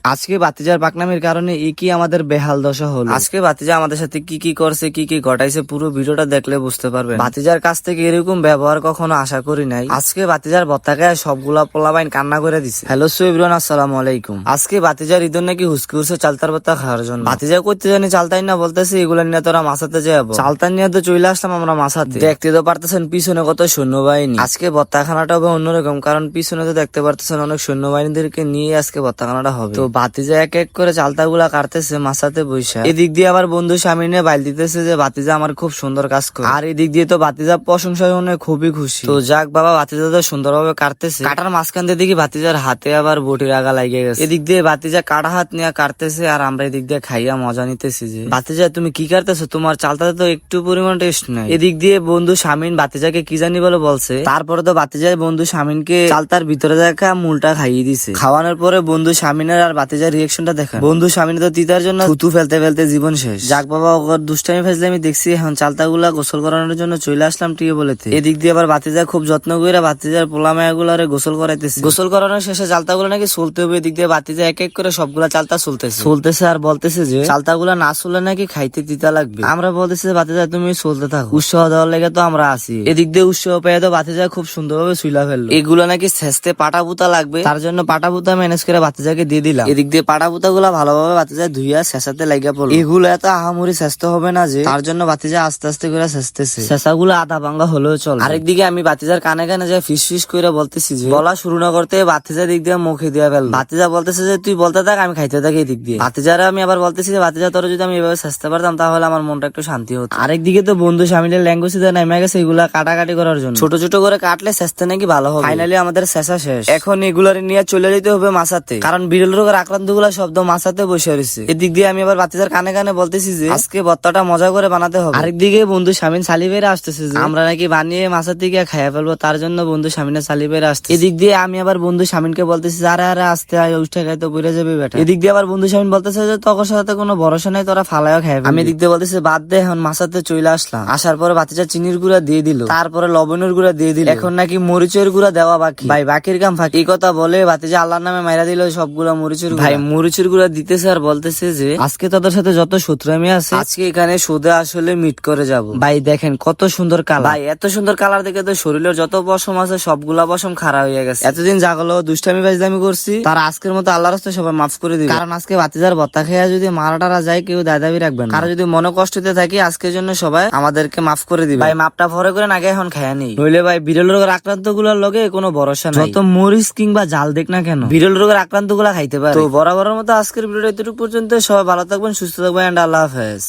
আজকে বাতিজার পাকনামির কারণে কি আমাদের বেহাল দশা হলো। আজকে বাতিজা আমাদের সাথে কি করছে, কি ঘটাইছে, পুরো ভিডিওটা দেখলে বুঝতে পারবেন। বাতিজার কাছ থেকে এরকম ব্যবহার কখনো আশা করি নাই। আজকে বাতিজার বত্তাকে সবগুলা পোলাবাইন কান্না করে দিছে। হ্যালো এভরিওয়ান, আসসালামু আলাইকুম। আজকে বাতিজার ঈদের নাকি হুসকি উঠছে চালতার বত্তা খাওয়ার জন্য। বাতিজা করতে জানি চালতাই না, বলতেছে এগুলা নিয়ে তোরা মাসাতে যাবো। চালতা নিয়ে তো চলে আসলাম আমরা মাসাতে। দেখতে তো পারতেছেন পিছনে কত সৈন্যবাহিনী। আজকে বত্তাখানাটা হবে অন্যরকম, কারণ পিছনে তো দেখতে পারতেছেন অনেক সৈন্যবাহিনীদেরকে নিয়ে আজকে বত্তাখানাটা হবে। তো বাতিজা এক এক করে চালতা গুলা কাটতেছে মাসাতে বৈশা। এদিক দিয়ে আবার বন্ধু স্বামী নিয়ে বাইল দিতেছে যে বাতিজা আমার খুব সুন্দর কাজ করে। আর এদিক দিয়ে তো বাতিজা প্রশংসা শুনে খুবই খুশি। তো যাক বাবা, বাতিজা তো সুন্দরভাবে কাটতেছে। কাটার মাঝখান দিয়ে দেখি বাতিজার হাতে আবার বটির আগা লাগিয়ে গেছে। এদিক দিয়ে বাতিজা কাটা হাত নিয়ে কাটতেছে, আর আমরা এদিক দিয়ে খাইয়া মজা নিতেছি। যে বাতিজা তুমি কি কাটতেছো, তোমার চালতাতে তো একটু পরিমাণ টেস্ট নাই। এদিক দিয়ে বন্ধু স্বামীন বাতিজাকে কি জানি বলে বলছে। তারপরে তো বাতিজায় বন্ধু স্বামীনকে চালতার ভিতরে দেখা মূলটা খাইয়ে দিছে। খাওয়ানোর পরে বন্ধু স্বামীনের আর বাতিজার রিয়াকশনটা দেখা। বন্ধু স্বামীন তো তিতার জন্য থুতু ফেলতে ফেলতে জীবন শেষ। যাক বাবা, ওর দুষ্টামি ফেলতে আমি দেখছি। এখন চালতা গুলা গোসল করানোর জন্য চলে আসলাম টিকে বলেতে। এদিক দিয়ে আবার বাতিজা খুব যত্ন করে বাতিজার পোলামায়া গুলারে গোসল করাইতেছে। গোসল করানোর শেষে চালতা গুলা নাকি চলতে হবে। এদিক দিয়ে বাতিজা এক এক করে সবগুলা চালতা চলতেছে আর বলতেছে যে চালতা গুলা না চললে নাকি খাইতে তিতা লাগবে। আমরা বলতেছি বাতিজা তুমি চলতে থাকো, উৎসাহ দেওয়ার লেগে তো আমরা আছি। এদিক দিয়ে উৎসাহ পেয়ে তো বাতিজা খুব সুন্দরভাবে শুইলা ফেললো। এগুলো নাকি ছেঁচতে পাটা পুতা লাগবে, তার জন্য পাটা পুতা ম্যানেজ করে বাতিজাকে দিয়ে দিলাম। এদিক দিয়ে পাটা পুতা গুলা ভালোভাবে বাতিজা ধুইয়া ছেঁচাতে লাগিয়া পড়লো। এগুলো এত আহামরি ছেঁচতে হবে না, যে তার জন্য বাতিজা আস্তে আস্তে করে ছেঁচতেছে। ছেঁচা গুলো আধা ভাঙ্গা হলেও চল। আরেকদিকে আমি বাতিজার কানে কানে যে ফিস করে বলতেছি যে বলা শুরু না করতে বাতিজা দিক দিয়ে মুখে দিয়ে ফেল। বাতিজা বলতেছে যে তুই বলতে থাক, আমি খাইতে থাকি। এদিক দিয়ে বাতিজারা আমি আবার বলতেছি যে বাতিজা তোর যদি আমি এভাবে ছেঁচতে পারতাম তাহলে আমার মনটা একটু শান্তি হতো। আরেকদিকে তো বন্ধু স্বামীদের ল্যাঙ্গুয়েজ নেমে গেছে এগুলা কাটাকাটি করার জন্য। ছোট ছোট করে কাটলে ছেঁচতে নাকি ভালো হবে। ফাইনালি আমাদের ছেঁচা শেষ। এখন এগুলার নিয়ে চলে যেতে হবে মাসাতে, কারণ বিড়াল রোগের আক্রান্ত গুলা শব্দ মাসাতে বসে রয়েছে। এদিক দিয়ে আমি আবার বাতিজার কানে কানে বলতেছি যে আজকে ভর্তাটা মজা করে বানাতে হবে। আরেকদিকে বন্ধু স্বামীন সালি বেড়ে আসতেছে যে আমরা নাকি বানিয়ে মাসাতে গিয়ে খাইয়া ফেলবো, তার জন্য বন্ধু স্বামীনের সালি বেড়ে আসছে। এদিক দিয়ে আমি আবার বন্ধু স্বামীনকে বলতেছি আরে আরে আসতে আয়, উঠে খাইতে পড়ে যাবে বেটা। এদিক দিয়ে আবার বন্ধু স্বামীন বলতেছে যে তোর সাথে কোনো ভরসা নাই, তোরা ফালাইও খাই। আমি এদিক দিয়ে বলতেছি বাদ দে, এখন মাসাতে চলে আসলাম। আসার পরে বাতিজা চিনির গুঁড়া দিয়ে দিল, তারপরে লবণের গুঁড়া দিয়ে দিল। এখন নাকি মরিচের গুঁড়া দেওয়া বাকি। ভাই বাকির কাম ফাঁকি। এই কথা বলে বাতিজা আল্লাহর নামে মাইরা দিল সবগুলা মরিচের গুঁড়া। ভাই মরিচের গুঁড়া দিতেছে আর বলতেছে যে আজকে তোদের সাথে যত শত্রুমি আছে আজকে এখানে সুদে আসলে মিট করে যাব। ভাই দেখেন কত সুন্দর কালার। ভাই এত সুন্দর কালার দেখে তো শরীরের যত পশম আছে সবগুলা পশম খারাপ হয়ে গেছে। এতদিন জাগলো দুষ্টামি বাজদামি করছি, তার আজকের মতো আল্লাহর রাস্তায় সবাই মাফ করে দিবে। কারণ আজকে বাতিজার ভর্তা খেয়া যদি মারাটারা যায় কেউ দাদাবি রাখবেন। কারো যদি মনে কষ্টতে থাকি আজকের জন্য সবাই আমাদেরকে মাফ করে দিবে। ভাই মাপটা ভরে করে নাগে এখন খায়া নেই, নইলে ভাই বিরল রোগের আক্রান্ত গুলার লগে কোনো ভরসা নাই। যত মরিচ কিংবা জাল দেখ না কেন বিরল রোগের আক্রান্ত গুলা খাইতে পারে। তো বরাবরের মতো আজকের ভিডিওটা এতটুকু পর্যন্ত। সবাই ভালো থাকবেন, সুস্থ থাকবেন, আল্লাহ হাফেজ।